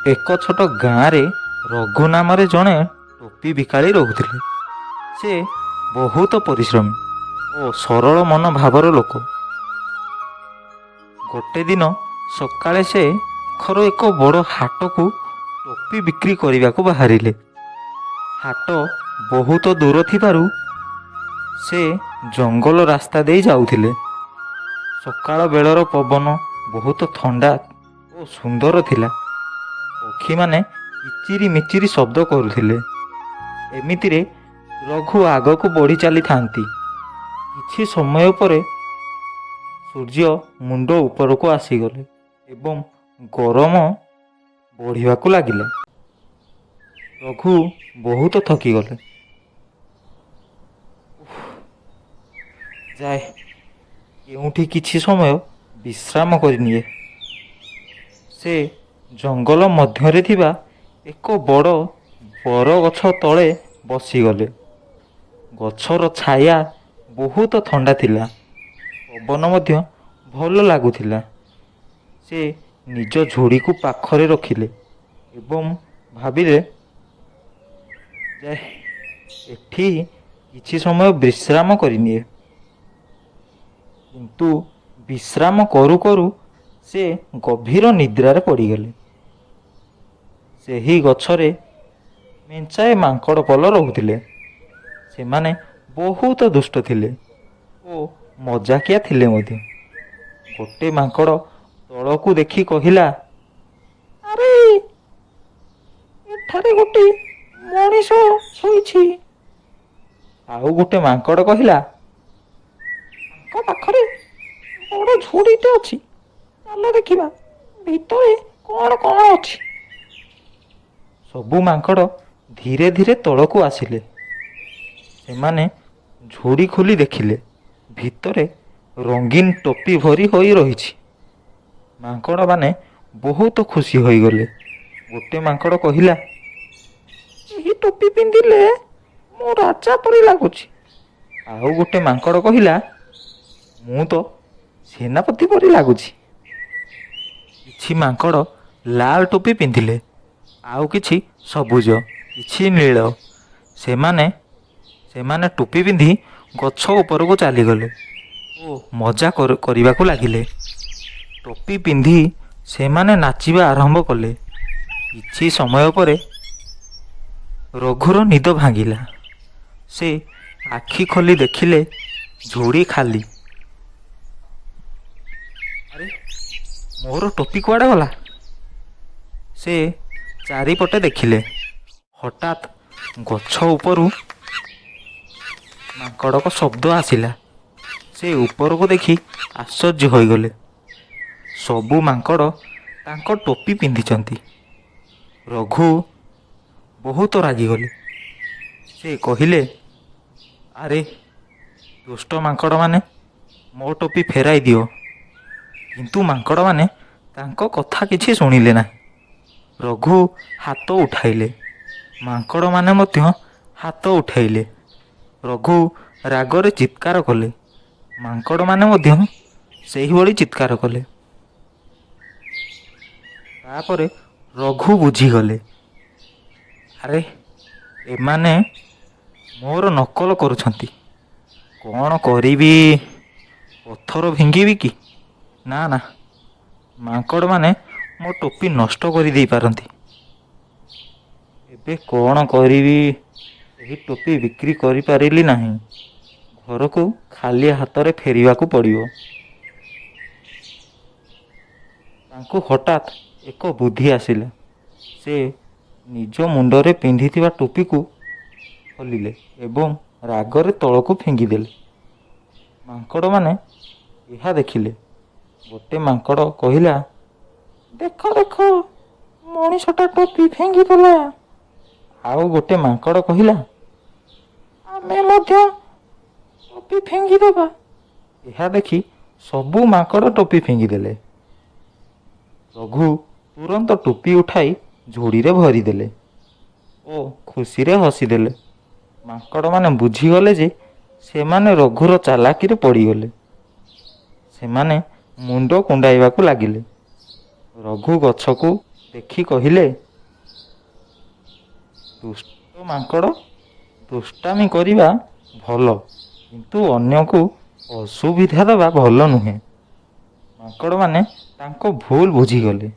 ଏକ ଛୋଟ ଗାଁରେ ରଘୁ ନାମରେ ଜଣେ ଟୋପି ଭିକାଳି ରହୁଥିଲେ। ସେ ବହୁତ ପରିଶ୍ରମୀ ଓ ସରଳ ମନୋଭାବର ଲୋକ। ଗୋଟେ ଦିନ ସକାଳେ ସେ ପାଖର ଏକ ବଡ଼ ହାଟକୁ ଟୋପି ବିକ୍ରି କରିବାକୁ ବାହାରିଲେ। ହାଟ ବହୁତ ଦୂର ଥିବାରୁ ସେ ଜଙ୍ଗଲ ରାସ୍ତା ଦେଇ ଯାଉଥିଲେ। ସକାଳ ବେଳର ପବନ ବହୁତ ଥଣ୍ଡା ଓ ସୁନ୍ଦର ଥିଲା। ପକ୍ଷୀମାନେ କିଚିରି ମିଚିରି ଶବ୍ଦ କରୁଥିଲେ। ଏମିତିରେ ରଘୁ ଆଗକୁ ବଢ଼ି ଚାଲିଥାନ୍ତି। କିଛି ସମୟ ପରେ ସୂର୍ଯ୍ୟ ମୁଣ୍ଡ ଉପରକୁ ଆସିଗଲେ ଏବଂ ଗରମ ବଢ଼ିବାକୁ ଲାଗିଲା। ରଘୁ ବହୁତ ଥକିଗଲେ। ଯାଏ କେଉଁଠି କିଛି ସମୟ ବିଶ୍ରାମ କରିନିଏ। ସେ ଜଙ୍ଗଲ ମଧ୍ୟରେ ଥିବା ଏକ ବଡ଼ ବରଗଛ ତଳେ ବସିଗଲେ। ଗଛର ଛାୟା ବହୁତ ଥଣ୍ଡା ଥିଲା। ପବନ ମଧ୍ୟ ଭଲ ଲାଗୁଥିଲା। ସେ ନିଜ ଝୁଡ଼ିକୁ ପାଖରେ ରଖିଲେ ଏବଂ ଭାବିଲେ, ଯାଏ ଏଠି କିଛି ସମୟ ବିଶ୍ରାମ କରିନିଏ। କିନ୍ତୁ ବିଶ୍ରାମ କରୁ କରୁ ସେ ଗଭୀର ନିଦ୍ରାରେ ପଡ଼ିଗଲେ। ସେହି ଗଛରେ ମେଞ୍ଚାଏ ମାଙ୍କଡ଼ ପଲ ରହୁଥିଲେ। ସେମାନେ ବହୁତ ଦୁଷ୍ଟ ଥିଲେ ଓ ମଜାକିଆ ଥିଲେ ମଧ୍ୟ। ଗୋଟେ ମାଙ୍କଡ଼ ତଳକୁ ଦେଖି କହିଲା, ଆରେ ଏଠାରେ ଗୋଟେ ମଣିଷ ଶୋଇଛି। ଆଉ ଗୋଟେ ମାଙ୍କଡ଼ କହିଲା, ତାଙ୍କ ପାଖରେ ବଡ଼ ଝୁଡ଼ିଟେ ଅଛି। ଚାଲ ଦେଖିବା ଭିତରେ କଣ କଣ ଅଛି। ସବୁ ମାଙ୍କଡ଼ ଧୀରେ ଧୀରେ ତଳକୁ ଆସିଲେ। ସେମାନେ ଝୁଡ଼ି ଖୋଲି ଦେଖିଲେ। ଭିତରେ ରଙ୍ଗୀନ ଟୋପି ଭରି ହୋଇ ରହିଛି। ମାଙ୍କଡ଼ମାନେ ବହୁତ ଖୁସି ହୋଇଗଲେ। ଗୋଟେ ମାଙ୍କଡ଼ କହିଲା, ଏହି ଟୋପି ପିନ୍ଧିଲେ ମୁଁ ରାଜା ପରି ଲାଗୁଛି। ଆଉ ଗୋଟେ ମାଙ୍କଡ଼ କହିଲା, ମୁଁ ତ ସେନାପତି ପରି ଲାଗୁଛି। କିଛି ମାଙ୍କଡ଼ ଲାଲ ଟୋପି ପିନ୍ଧିଲେ, ଆଉ କିଛି ସବୁଜ, କିଛି ନୀଳ। ସେମାନେ ଟୋପି ପିନ୍ଧି ଗଛ ଉପରକୁ ଚାଲିଗଲେ ଓ ମଜା କରିବାକୁ ଲାଗିଲେ। ଟୋପି ପିନ୍ଧି ସେମାନେ ନାଚିବା ଆରମ୍ଭ କଲେ। କିଛି ସମୟ ପରେ ରଘୁର ନିଦ ଭାଙ୍ଗିଲା। ସେ ଆଖି ଖୋଲି ଦେଖିଲେ ଝୁଡ଼ି ଖାଲି। ଆରେ ମୋର ଟୋପି କୁଆଡ଼େ ଗଲା? ସେ ଚାରିପଟେ ଦେଖିଲେ। ହଠାତ୍ ଗଛ ଉପରୁ ମାଙ୍କଡ଼ଙ୍କ ଶବ୍ଦ ଆସିଲା। ସେ ଉପରକୁ ଦେଖି ଆଶ୍ଚର୍ଯ୍ୟ ହୋଇଗଲେ। ସବୁ ମାଙ୍କଡ଼ ତାଙ୍କ ଟୋପି ପିନ୍ଧିଛନ୍ତି। ରଘୁ ବହୁତ ରାଗିଗଲେ। ସେ କହିଲେ, ଆରେ ଦୁଷ୍ଟ ମାଙ୍କଡ଼ମାନେ, ମୋ ଟୋପି ଫେରାଇ ଦିଅ। କିନ୍ତୁ ମାଙ୍କଡ଼ମାନେ ତାଙ୍କ କଥା କିଛି ଶୁଣିଲେ ନାହିଁ। ରଘୁ ହାତ ଉଠାଇଲେ। ମାଙ୍କଡ଼ମାନେ ମଧ୍ୟ ହାତ ଉଠାଇଲେ। ରଘୁ ରାଗରେ ଚିତ୍କାର କଲେ। ମାଙ୍କଡ଼ମାନେ ମଧ୍ୟ ସେହିଭଳି ଚିତ୍କାର କଲେ। ତାପରେ ରଘୁ ବୁଝିଗଲେ, ଆରେ ଏମାନେ ମୋର ନକଲ କରୁଛନ୍ତି। କ'ଣ କରିବି? ପଥର ଫିଙ୍ଗିବି କି? ନା ନା, ମାଙ୍କଡ଼ମାନେ ମୋ ଟୋପି ନଷ୍ଟ କରିଦେଇ ପାରନ୍ତି। ଏବେ କ'ଣ କରିବି? ଏହି ଟୋପି ବିକ୍ରି କରିପାରିଲି ନାହିଁ। ଘରକୁ ଖାଲି ହାତରେ ଫେରିବାକୁ ପଡ଼ିବ। ତାଙ୍କୁ ହଠାତ୍ ଏକ ବୁଦ୍ଧି ଆସିଲା। ସେ ନିଜ ମୁଣ୍ଡରେ ପିନ୍ଧିଥିବା ଟୋପିକୁ ଖୋଲିଲେ ଏବଂ ରାଗରେ ତଳକୁ ଫିଙ୍ଗିଦେଲେ। ମାଙ୍କଡ଼ମାନେ ଏହା ଦେଖିଲେ। ଗୋଟେ ମାଙ୍କଡ଼ କହିଲା, ଦେଖ ଦେଖ, ମଣିଷଟା ଟୋପି ଫିଙ୍ଗିଦେଲା। ଆଉ ଗୋଟେ ମାଙ୍କଡ଼ କହିଲା, ଆମେ ମଧ୍ୟ ଟୋପି ଫିଙ୍ଗିଦେବା। ଏହା ଦେଖି ସବୁ ମାଙ୍କଡ଼ ଟୋପି ଫିଙ୍ଗିଦେଲେ। ରଘୁ ତୁରନ୍ତ ଟୋପି ଉଠାଇ ଝୁଡ଼ିରେ ଭରିଦେଲେ ଓ ଖୁସିରେ ହସିଦେଲେ। ମାଙ୍କଡ଼ମାନେ ବୁଝିଗଲେ ଯେ ସେମାନେ ରଘୁର ଚାଲାକିରେ ପଡ଼ିଗଲେ। ସେମାନେ ମୁଣ୍ଡ କୁଣ୍ଡାଇବାକୁ ଲାଗିଲେ। ରଘୁ ଗଛକୁ ଦେଖି କହିଲେ, ଦୁଷ୍ଟ ମାଙ୍କଡ଼, ଦୁଷ୍ଟାମି କରିବା ଭଲ, କିନ୍ତୁ ଅନ୍ୟକୁ ଅସୁବିଧା ଦେବା ଭଲ ନୁହେଁ। ମାଙ୍କଡ଼ମାନେ ତାଙ୍କ ଭୁଲ ବୁଝିଗଲେ।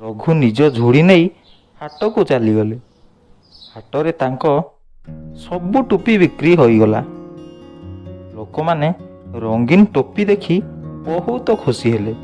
ରଘୁ ନିଜ ଝୁଡ଼ି ନେଇ ହାଟକୁ ଚାଲିଗଲେ। ହାଟରେ ତାଙ୍କ ସବୁ ଟୋପି ବିକ୍ରି ହୋଇଗଲା। ଲୋକମାନେ ରଙ୍ଗୀନ ଟୋପି ଦେଖି ବହୁତ ଖୁସି ହେଲେ।